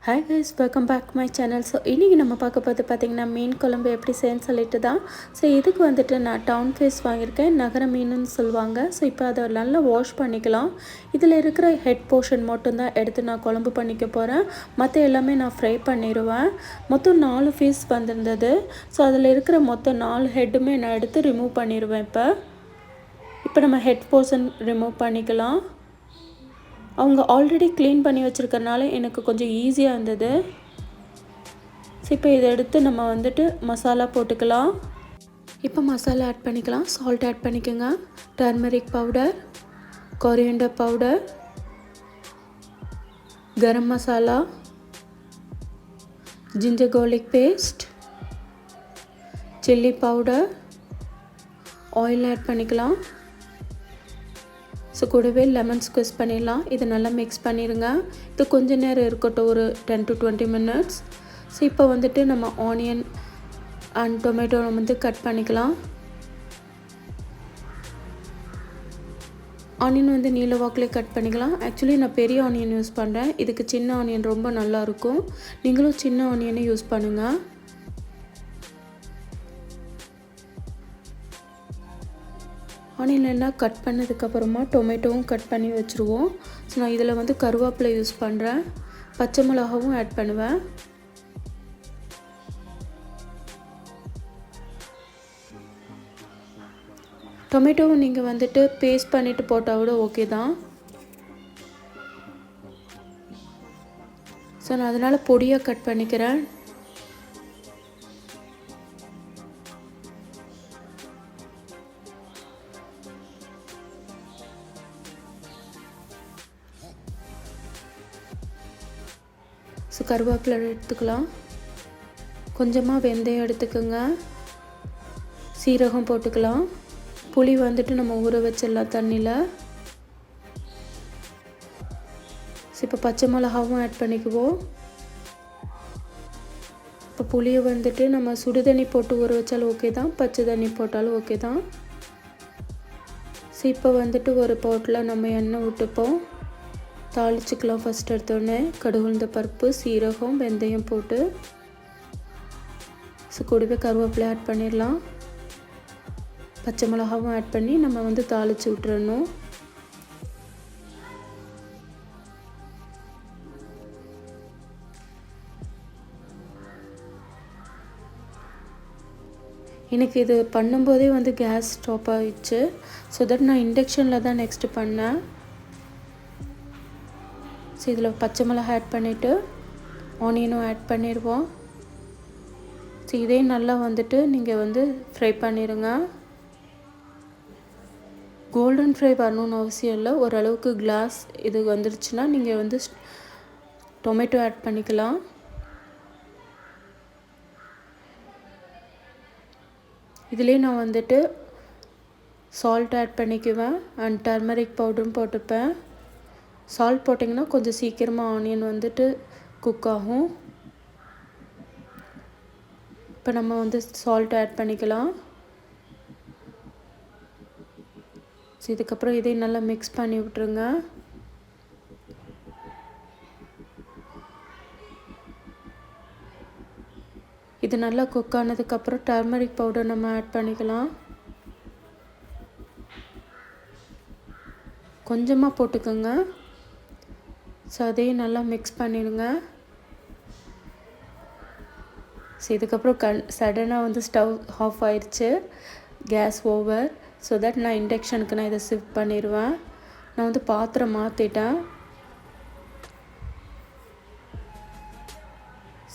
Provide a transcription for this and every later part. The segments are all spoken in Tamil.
Hi guys, welcome back my channel. So இன்றைக்கி நம்ம பார்க்க போது பார்த்திங்கன்னா மீன் குழம்பு எப்படி செய்யன்னு சொல்லிட்டு தான். ஸோ இதுக்கு வந்துட்டு நான் டவுன் ஃபேஸ் வாங்கியிருக்கேன், நகர மீனுன்னு சொல்லுவாங்க. ஸோ இப்போ அதை நல்லா வாஷ் பண்ணிக்கலாம். இதில் இருக்கிற ஹெட் போர்ஷன் மட்டும்தான் எடுத்து நான் குழம்பு பண்ணிக்க போகிறேன். மற்ற எல்லாமே நான் ஃப்ரை பண்ணிடுவேன். மொத்தம் 4 பீஸ் வந்திருந்தது. ஸோ அதில் இருக்கிற மொத்தம் 4 ஹெட்டுமே நான் எடுத்து ரிமூவ் பண்ணிடுவேன். இப்போ நம்ம ஹெட் போர்ஷன் ரிமூவ் பண்ணிக்கலாம். அவங்க ஆல்ரெடி க்ளீன் பண்ணி வச்சுருக்கறனால எனக்கு கொஞ்சம் ஈஸியாக இருந்தது. ஸோ இப்போ இதை எடுத்து நம்ம வந்துட்டு மசாலா போட்டுக்கலாம். இப்போ மசாலா ஆட் பண்ணிக்கலாம். சால்ட் ஆட் பண்ணிக்கோங்க, turmeric powder, coriander powder, garam masala, ginger garlic paste, chilli powder, oil add பண்ணிக்கலாம். ஸோ கூடவே லெமன் ஸ்குவீஸ் பண்ணிடலாம். இதை நல்லா மிக்ஸ் பண்ணிடுங்க. இது கொஞ்சம் நேரம் இருக்கட்டும், ஒரு 10 to 20 minutes. ஸோ இப்போ வந்துட்டு நம்ம ஆனியன் அண்ட் டொமேட்டோ வந்து கட் பண்ணிக்கலாம். ஆனியன் வந்து நீல வாக்கிலே கட் பண்ணிக்கலாம். ஆக்சுவலி நான் பெரிய ஆனியன் யூஸ் பண்ணுறேன். இதுக்கு சின்ன ஆனியன் ரொம்ப நல்லாயிருக்கும். நீங்களும் சின்ன ஆனியனை யூஸ் பண்ணுங்கள். ஆனியன் எல்லாம் கட் பண்ணதுக்கப்புறமா டொமேட்டோவும் கட் பண்ணி வச்சுருவோம். ஸோ நான் இதில் வந்து கருவேப்பிலை யூஸ் பண்ணுறேன், பச்சை மிளகாவும் ஆட் பண்ணுவேன். டொமேட்டோவும் நீங்கள் வந்துட்டு பேஸ்ட் பண்ணிவிட்டு போட்டால் கூட ஓகே தான். ஸோ நான் அதனால் பொடியாக கட் பண்ணிக்கிறேன். ஸோ கருவேப்பிலை எடுத்துக்கலாம். கொஞ்சமாக வெந்தயம் எடுத்துக்கோங்க, சீரகம் போட்டுக்கலாம். புளி வந்துட்டு நம்ம ஊற வச்சிடலாம் தண்ணியில். ஸோ இப்போ பச்சை மிளகாவும் ஆட் பண்ணிக்குவோம். இப்போ புளியை வந்துட்டு நம்ம சுடு தண்ணி போட்டு ஊற வச்சாலும் ஓகே தான், பச்சை தண்ணி போட்டாலும் ஓகே தான். ஸோ இப்போ வந்துட்டு ஒரு பாட்டில் நம்ம எண்ணெய் விட்டுப்போம். தாளிச்சுக்கலாம். ஃபஸ்ட் எடுத்தோடனே கடுகு, உளுந்த பருப்பு, சீரகம், வெந்தயம் போட்டு ஸோ கூடவே கருவேப்பிலை ஆட் பண்ணிடலாம். பச்சை மிளகாவும் ஆட் பண்ணி நம்ம வந்து தாளித்து விட்டுறணும். எனக்கு இது பண்ணும்போதே வந்து கேஸ் ஸ்டாப் ஆகிடுச்சு. ஸோ தட் நான் இண்டக்ஷனில் தான் நெக்ஸ்ட்டு பண்ணேன். ஸோ இதில் பச்சை மிளகாய் ஆட் பண்ணிவிட்டு ஆனியனும் ஆட் பண்ணிடுவோம். ஸோ இதே நல்லா வந்துட்டு நீங்கள் வந்து ஃப்ரை பண்ணிடுங்க. கோல்டன் ஃப்ரை வரணும்னு அவசியம் இல்லை. ஓரளவுக்கு கிளாஸ் இது வந்துருச்சுன்னா நீங்கள் வந்து டொமேட்டோ ஆட் பண்ணிக்கலாம். இதிலே நான் வந்துட்டு சால்ட் ஆட் பண்ணிக்குவேன் அண்ட் டர்மரிக் பவுடரும் போட்டுப்பேன். சால்ட் போட்டிங்கன்னா கொஞ்சம் சீக்கிரமாக ஆனியன் வந்துட்டு குக் ஆகும். இப்போ நம்ம வந்து சால்ட் ஆட் பண்ணிக்கலாம். ஸோ இதுக்கப்புறம் இதையும் நல்லா மிக்ஸ் பண்ணி விட்டுருங்க. இது நல்லா குக் ஆனதுக்கப்புறம் டர்மரிக் பவுடர் நம்ம ஆட் பண்ணிக்கலாம். கொஞ்சமாக போட்டுக்கோங்க. ஸோ அதையும் நல்லா மிக்ஸ் பண்ணிடுங்க. ஸோ இதுக்கப்புறம் சடனாக வந்து ஸ்டவ் ஆஃப் ஆயிடுச்சு, கேஸ் ஓவர். ஸோ தட் நான் இண்டக்ஷனுக்கு நான் இதை ஷிஃப்ட் பண்ணிடுவேன். நான் வந்து பாத்திரம் மாற்றிட்டேன்.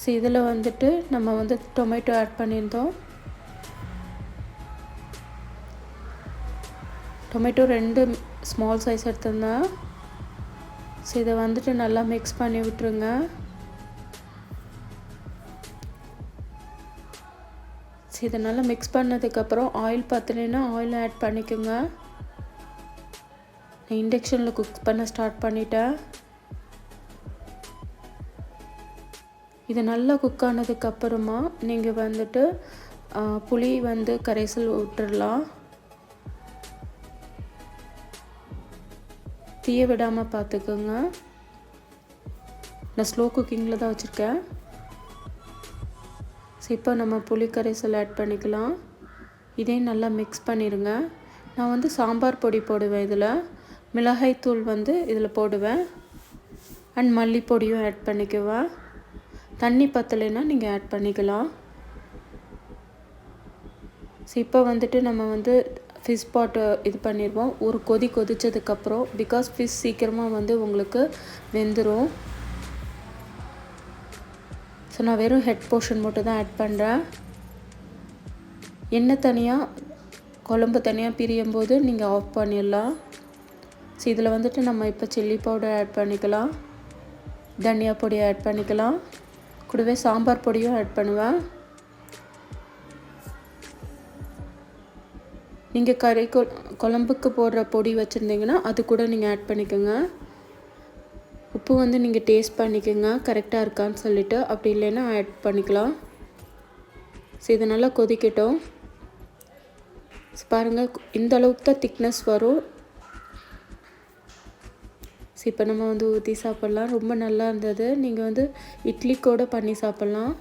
ஸோ இதில் வந்துட்டு நம்ம வந்து டொமேட்டோ ஆட் பண்ணியிருந்தோம். டொமேட்டோ 2 ஸ்மால் சைஸ் எடுத்திருந்தேன். ஸோ இதை வந்துட்டு நல்லா மிக்ஸ் பண்ணி விட்டுருங்க. ஸோ இதை நல்லா மிக்ஸ் பண்ணதுக்கப்புறம் ஆயில் பற்றலைன்னா ஆயில் ஆட் பண்ணிக்கோங்க. நான் இண்டக்ஷனில் குக் பண்ண ஸ்டார்ட் பண்ணிட்டேன். இது நல்லா குக் ஆனதுக்கப்புறமா நீங்கள் வந்துட்டு புளி வந்து கரைசல் விட்டுடலாம். தீய விடாமல் பார்த்துக்கோங்க. நான் ஸ்லோ குக்கிங்கில் தான் வச்சுருக்கேன். ஸோ இப்போ நம்ம புளி கரைசல் ஆட் பண்ணிக்கலாம். இதையும் நல்லா மிக்ஸ் பண்ணிடுங்க. நான் வந்து சாம்பார் பொடி போடுவேன், இதில் மிளகாய்த்தூள் வந்து இதில் போடுவேன், அண்ட் மல்லிப்பொடியும் ஆட் பண்ணிக்குவேன். தண்ணி பத்தலைன்னா நீங்கள் ஆட் பண்ணிக்கலாம். ஸோ இப்போ வந்துட்டு நம்ம வந்து ஃபிஷ் பாட்டை இது பண்ணிடுவோம். ஒரு கொதித்ததுக்கப்புறம், பிகாஸ் ஃபிஷ் சீக்கிரமாக வந்து உங்களுக்கு வெந்துடும். ஸோ நான் வெறும் ஹெட் போர்ஷன் மட்டும் தான் ஆட் பண்ணுறேன். எண்ணெய் தனியாக குழம்பு தனியாக பிரியும் போது நீங்கள் ஆஃப் பண்ணிடலாம். ஸோ இதில் வந்துட்டு நம்ம இப்போ சில்லி பவுடர் ஆட் பண்ணிக்கலாம், தனியா பொடி ஆட் பண்ணிக்கலாம், கூடவே சாம்பார் பொடியும் ஆட் பண்ணுவேன். நீங்கள் கறி குழம்புக்கு போடுற பொடி வச்சுருந்தீங்கன்னா அது கூட நீங்கள் ஆட் பண்ணிக்கோங்க. உப்பு வந்து நீங்கள் டேஸ்ட் பண்ணிக்கோங்க கரெக்டாக இருக்கான்னு சொல்லிவிட்டு, அப்படி இல்லைன்னா ஆட் பண்ணிக்கலாம். ஸோ இது நல்லா கொதிக்கட்டும். ஸோ பாருங்கள், இந்த அளவுக்கு தான் திக்னஸ் வரும். ஸோ இப்போ நம்ம வந்து ஊற்றி சாப்பிட்லாம். ரொம்ப நல்லா இருந்தது. நீங்கள் வந்து இட்லி கூட பண்ணி சாப்பிட்லாம்.